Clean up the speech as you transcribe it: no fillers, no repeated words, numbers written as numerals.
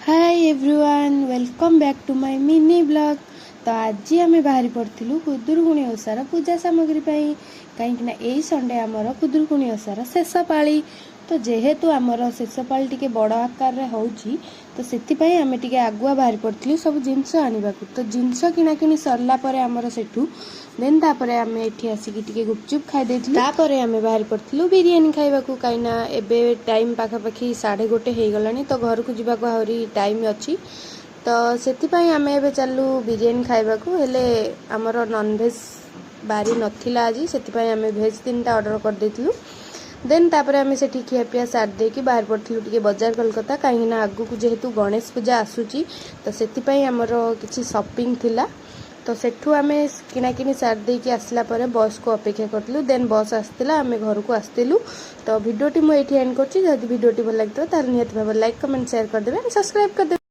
Hi everyone welcome back to my mini blog. तो आज आम बाहरी पड़ू खुदुरकुणी ओषार पूजा सामग्री कहीं यही संडे आमर खुदुरकुणी ओषार शेष पाली। तो जेहेतु आमर शेष पाली टी बड़ आकार होची तो से आम टे आगुआ बाहरी पड़ू सब जिनस आने को। तो जिनस किणाकिणी सरला आमर सेठू देन तापर आम ये आसिक गुपचुप खाई तापर आम बाहरी पड़ू बिरियानी खाइबा कहीं एबे टाइम पाखापाखि 1:30 हो गलानी। तो घर को जावाक आहरी टाइम अच्छी तो से आम ए चलू बिरियानी खाइबा हेले आमर नॉनवेज बारी नथिला आज से आम भेज 3टा ऑर्डर कर देथिलु। देन तापर आम से खियापिया सार देकी बाहर पड़ू टे बजार कोलकाता कहीं आगु को जेहेतु गणेश पूजा आसूची तो से आमर किसी शॉपिंग थिला। तो सेठू आम किणाकिणी सार देकी आसला परे बस को अपेक्षा करूँ। देन बस आसला आम घर को आसलु। तो भिडियोटी मुझे एंड कर भिडियोटी भल लगे तो निहत भाव लाइक कमेंट शेयर करदे सब्सक्राइब करदे।